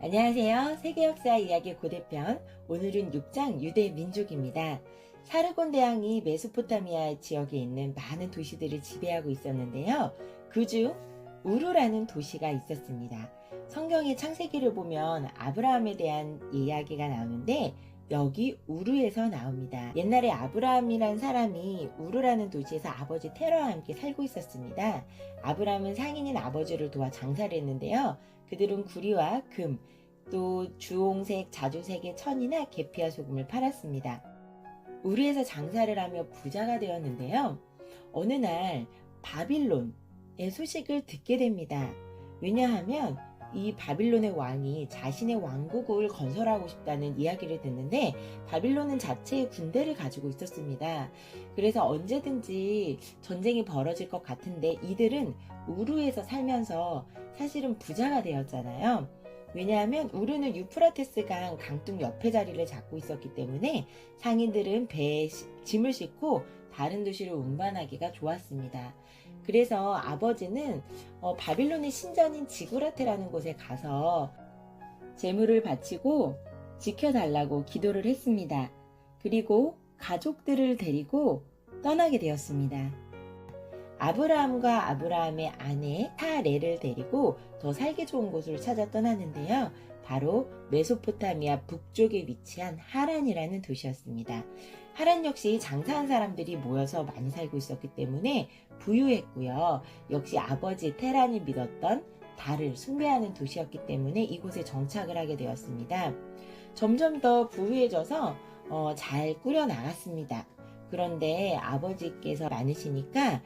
안녕하세요. 세계역사 이야기 고대편, 오늘은 6장 유대 민족입니다. 사르곤 대왕이 메소포타미아 지역에 있는 많은 도시들을 지배하고 있었는데요. 그중 우루라는 도시가 있었습니다. 성경의 창세기를 보면 아브라함에 대한 이야기가 나오는데 여기 우루에서 나옵니다. 옛날에 아브라함이란 사람이 우루라는 도시에서 아버지 테러와 함께 살고 있었습니다. 아브라함은 상인인 아버지를 도와 장사를 했는데요. 그들은 구리와 금, 또 주홍색, 자주색의 천이나 계피와 소금을 팔았습니다. 우루에서 장사를 하며 부자가 되었는데요. 어느 날 바빌론의 소식을 듣게 됩니다. 왜냐하면 이 바빌론의 왕이 자신의 왕국을 건설하고 싶다는 이야기를 듣는데 바빌론은 자체의 군대를 가지고 있었습니다. 그래서 언제든지 전쟁이 벌어질 것 같은데 이들은 우루에서 살면서 사실은 부자가 되었잖아요. 왜냐하면 우루는 유프라테스 강 강둑 옆에 자리를 잡고 있었기 때문에 상인들은 배에 짐을 싣고 다른 도시로 운반하기가 좋았습니다. 그래서 아버지는 바빌론의 신전인 지구라테라는 곳에 가서 제물을 바치고 지켜달라고 기도를 했습니다. 그리고 가족들을 데리고 떠나게 되었습니다. 아브라함과 아브라함의 아내 사레를 데리고 더 살기 좋은 곳을 찾아 떠났는데요. 바로 메소포타미아 북쪽에 위치한 하란이라는 도시였습니다. 하란 역시 장사한 사람들이 모여서 많이 살고 있었기 때문에 부유했고요. 역시 아버지 테란이 믿었던 달을 숭배하는 도시였기 때문에 이곳에 정착을 하게 되었습니다. 점점 더 부유해져서 잘 꾸려나갔습니다. 그런데 아버지께서 많으시니까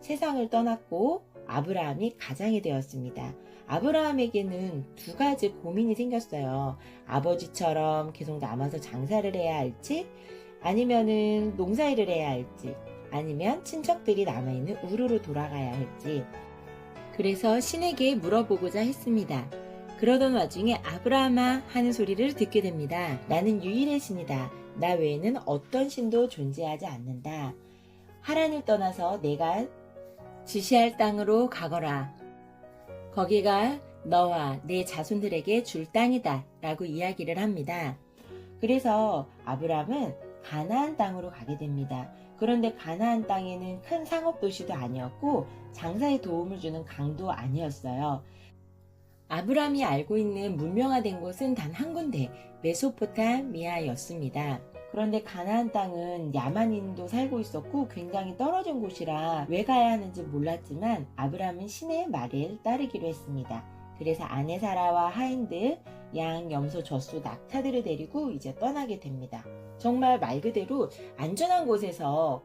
세상을 떠났고 아브라함이 가장이 되었습니다. 아브라함에게는 두 가지 고민이 생겼어요. 아버지처럼 계속 남아서 장사를 해야 할지, 아니면은 농사일을 해야 할지, 아니면 친척들이 남아있는 우르로 돌아가야 할지. 그래서 신에게 물어보고자 했습니다. 그러던 와중에 아브라함아 하는 소리를 듣게 됩니다. 나는 유일의 신이다. 나 외에는 어떤 신도 존재하지 않는다. 하란을 떠나서 내가 지시할 땅으로 가거라. 거기가 너와 내 자손들에게 줄 땅이다 라고 이야기를 합니다. 그래서 아브라함은 가나안 땅으로 가게 됩니다. 그런데 가나안 땅에는 큰 상업도시도 아니었고 장사에 도움을 주는 강도 아니었어요. 아브라함이 알고 있는 문명화된 곳은 단 한 군데, 메소포타미아였습니다. 그런데 가나안 땅은 야만인도 살고 있었고 굉장히 떨어진 곳이라 왜 가야 하는지 몰랐지만 아브라함은 신의 말을 따르기로 했습니다. 그래서 아내 사라와 하인들, 양, 염소, 젖소, 낙타들을 데리고 이제 떠나게 됩니다. 정말 말 그대로 안전한 곳에서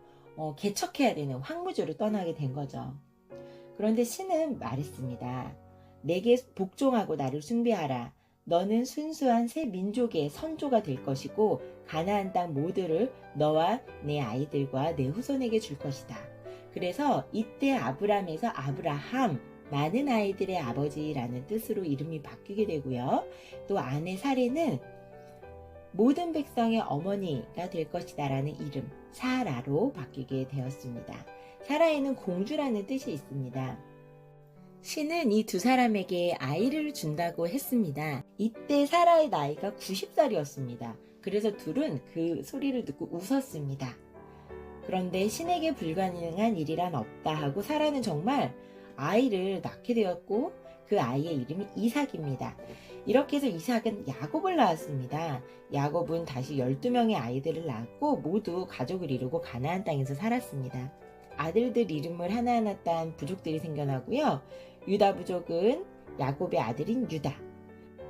개척해야 되는 황무지로 떠나게 된 거죠. 그런데 신은 말했습니다. 내게 복종하고 나를 숭배하라. 너는 순수한 새 민족의 선조가 될 것이고 가나안 땅 모두를 너와 내 아이들과 내 후손에게 줄 것이다. 그래서 이때 아브람에서 아브라함, 많은 아이들의 아버지라는 뜻으로 이름이 바뀌게 되고요. 또 아내 사레는 모든 백성의 어머니가 될 것이다 라는 이름 사라로 바뀌게 되었습니다. 사라에는 공주라는 뜻이 있습니다. 신은 이 두 사람에게 아이를 준다고 했습니다. 이때 사라의 나이가 90살이었습니다. 그래서 둘은 그 소리를 듣고 웃었습니다. 그런데 신에게 불가능한 일이란 없다 하고 사라는 정말 아이를 낳게 되었고 그 아이의 이름이 이삭입니다. 이렇게 해서 이삭은 야곱을 낳았습니다. 야곱은 다시 12명의 아이들을 낳았고 모두 가족을 이루고 가나안 땅에서 살았습니다. 아들들 이름을 하나하나 딴 부족들이 생겨나고요. 유다 부족은 야곱의 아들인 유다,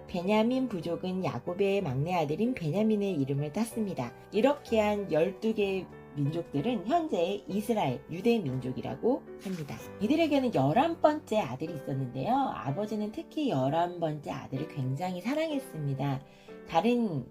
베냐민 부족은 야곱의 막내 아들인 베냐민의 이름을 땄습니다. 이렇게 한 12개의 민족들은 현재 이스라엘, 유대 민족이라고 합니다. 이들에게는 11번째 아들이 있었는데요. 아버지는 특히 11번째 아들을 굉장히 사랑했습니다. 다른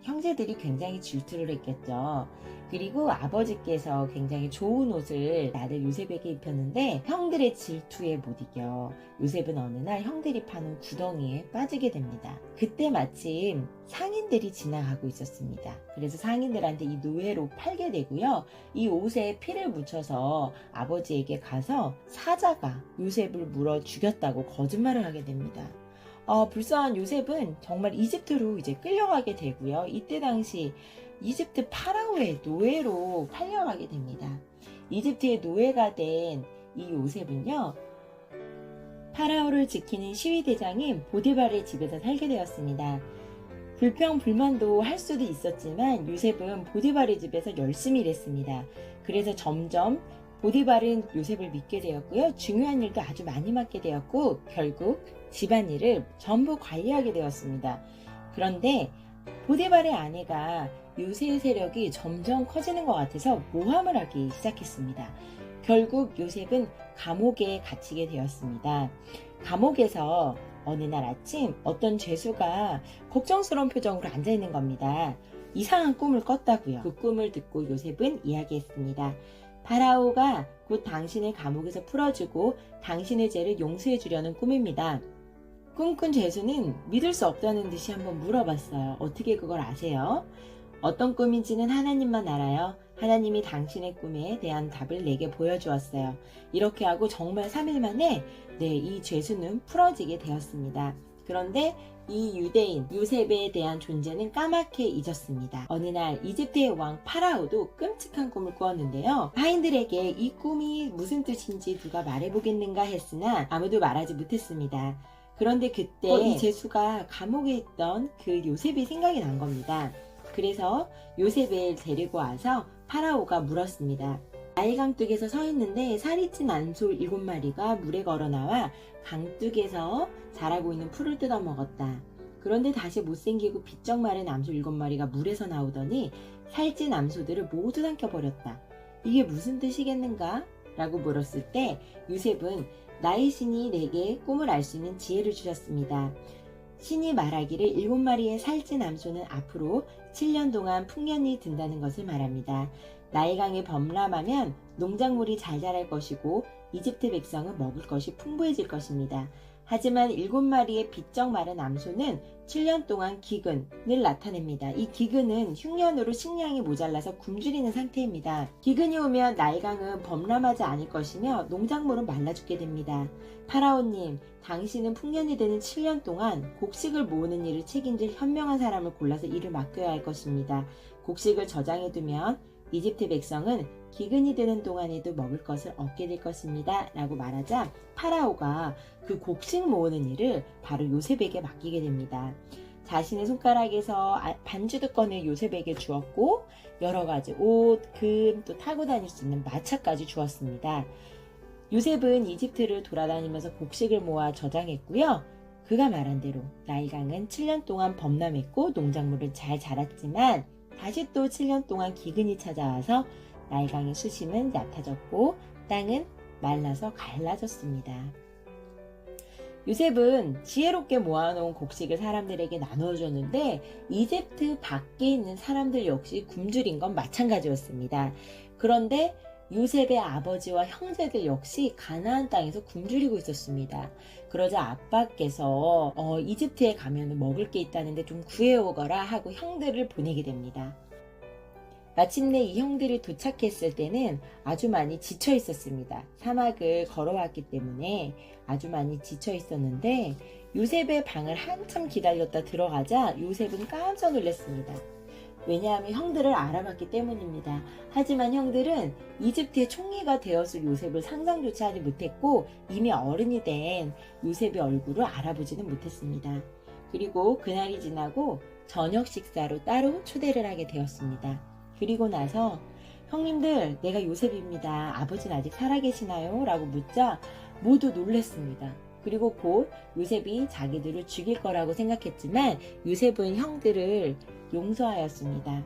형제들이 굉장히 질투를 했겠죠. 그리고 아버지께서 굉장히 좋은 옷을 아들 요셉에게 입혔는데 형들의 질투에 못 이겨 요셉은 어느 날 형들이 파는 구덩이에 빠지게 됩니다. 그때 마침 상인들이 지나가고 있었습니다. 그래서 상인들한테 이 노예로 팔게 되고요. 이 옷에 피를 묻혀서 아버지에게 가서 사자가 요셉을 물어 죽였다고 거짓말을 하게 됩니다. 불쌍한 요셉은 정말 이집트로 이제 끌려가게 되고요. 이때 당시 이집트 파라오의 노예로 팔려가게 됩니다. 이집트의 노예가 된 이 요셉은요, 파라오를 지키는 시위대장인 보디발의 집에서 살게 되었습니다. 불평불만도 할 수도 있었지만 요셉은 보디발의 집에서 열심히 일했습니다. 그래서 점점 보디발은 요셉을 믿게 되었고요. 중요한 일도 아주 많이 맡게 되었고 결국 집안일을 전부 관리하게 되었습니다. 그런데 보디발의 아내가 요셉의 세력이 점점 커지는 것 같아서 모함을 하기 시작했습니다. 결국 요셉은 감옥에 갇히게 되었습니다. 감옥에서 어느 날 아침 어떤 죄수가 걱정스러운 표정으로 앉아있는 겁니다. 이상한 꿈을 꿨다고요. 그 꿈을 듣고 요셉은 이야기했습니다. 파라오가 곧 당신을 감옥에서 풀어주고 당신의 죄를 용서해 주려는 꿈입니다. 꿈꾼 죄수는 믿을 수 없다는 듯이 한번 물어봤어요. 어떻게 그걸 아세요? 어떤 꿈인지는 하나님만 알아요. 하나님이 당신의 꿈에 대한 답을 내게 보여주었어요. 이렇게 하고 정말 3일 만에 이 죄수는 풀어지게 되었습니다. 그런데 이 유대인 요셉에 대한 존재는 까맣게 잊었습니다. 어느 날 이집트의 왕 파라오도 끔찍한 꿈을 꾸었는데요. 하인들에게 이 꿈이 무슨 뜻인지 누가 말해보겠는가 했으나 아무도 말하지 못했습니다. 그런데 그때 이 죄수가 감옥에 있던 그 요셉이 생각이 난 겁니다. 그래서 요셉을 데리고 와서 파라오가 물었습니다. 나일 강둑에서 서 있는데 살이 찐 암소 7마리가 물에 걸어 나와 강둑에서 자라고 있는 풀을 뜯어 먹었다. 그런데 다시 못생기고 비쩍 마른 암소 7마리가 물에서 나오더니 살찐 암소들을 모두 삼켜버렸다. 이게 무슨 뜻이겠는가? 라고 물었을 때 요셉은 나의 신이 내게 꿈을 알 수 있는 지혜를 주셨습니다. 신이 말하기를 7마리의 살찐 암소는 앞으로 7년 동안 풍년이 든다는 것을 말합니다. 나일강이 범람하면 농작물이 잘 자랄 것이고 이집트 백성은 먹을 것이 풍부해질 것입니다. 하지만 7마리의 비쩍 마른 암소는 7년 동안 기근을 나타냅니다. 이 기근은 흉년으로 식량이 모자라서 굶주리는 상태입니다. 기근이 오면 나일강은 범람하지 않을 것이며 농작물은 말라 죽게 됩니다. 파라오님, 당신은 풍년이 되는 7년 동안 곡식을 모으는 일을 책임질 현명한 사람을 골라서 일을 맡겨야 할 것입니다. 곡식을 저장해두면 이집트 백성은 기근이 되는 동안에도 먹을 것을 얻게 될 것입니다. 라고 말하자 파라오가 그 곡식 모으는 일을 바로 요셉에게 맡기게 됩니다. 자신의 손가락에서 반주도 꺼내 요셉에게 주었고 여러 가지 옷, 금, 또 타고 다닐 수 있는 마차까지 주었습니다. 요셉은 이집트를 돌아다니면서 곡식을 모아 저장했고요. 그가 말한 대로 나일강은 7년 동안 범람했고 농작물은 잘 자랐지만 다시 또 7년 동안 기근이 찾아와서 나일강의 수심은 얕아졌고 땅은 말라서 갈라졌습니다. 요셉은 지혜롭게 모아놓은 곡식을 사람들에게 나누어줬는데 이집트 밖에 있는 사람들 역시 굶주린 건 마찬가지였습니다. 그런데 요셉의 아버지와 형제들 역시 가나안 땅에서 굶주리고 있었습니다. 그러자 아빠께서 이집트에 가면 먹을 게 있다는데 좀 구해오거라 하고 형들을 보내게 됩니다. 마침내 이 형들이 도착했을 때는 아주 많이 지쳐 있었습니다. 사막을 걸어왔기 때문에 아주 많이 지쳐 있었는데 요셉의 방을 한참 기다렸다 들어가자 요셉은 깜짝 놀랐습니다. 왜냐하면 형들을 알아봤기 때문입니다. 하지만 형들은 이집트의 총리가 되어서 요셉을 상상조차 하지 못했고 이미 어른이 된 요셉의 얼굴을 알아보지는 못했습니다. 그리고 그날이 지나고 저녁 식사로 따로 초대를 하게 되었습니다. 그리고 나서 형님들, 내가 요셉입니다. 아버지는 아직 살아계시나요? 라고 묻자 모두 놀랐습니다. 그리고 곧 요셉이 자기들을 죽일 거라고 생각했지만 요셉은 형들을 용서하였습니다.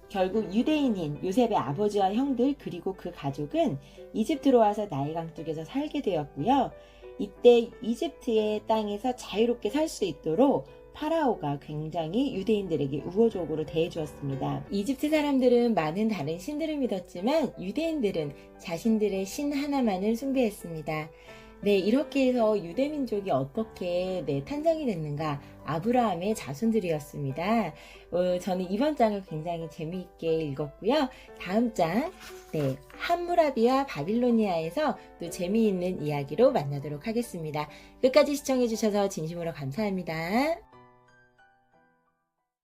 결국 유대인인 요셉의 아버지와 형들 그리고 그 가족은 이집트로 와서 나일강 쪽에서 살게 되었고요. 이때 이집트의 땅에서 자유롭게 살 수 있도록 파라오가 굉장히 유대인들에게 우호적으로 대해주었습니다. 이집트 사람들은 많은 다른 신들을 믿었지만 유대인들은 자신들의 신 하나만을 숭배했습니다. 네, 이렇게 해서 유대민족이 어떻게 탄생이 됐는가, 아브라함의 자손들이었습니다. 저는 이번 장을 굉장히 재미있게 읽었고요. 다음 장, 함무라비와 바빌로니아에서 또 재미있는 이야기로 만나도록 하겠습니다. 끝까지 시청해주셔서 진심으로 감사합니다.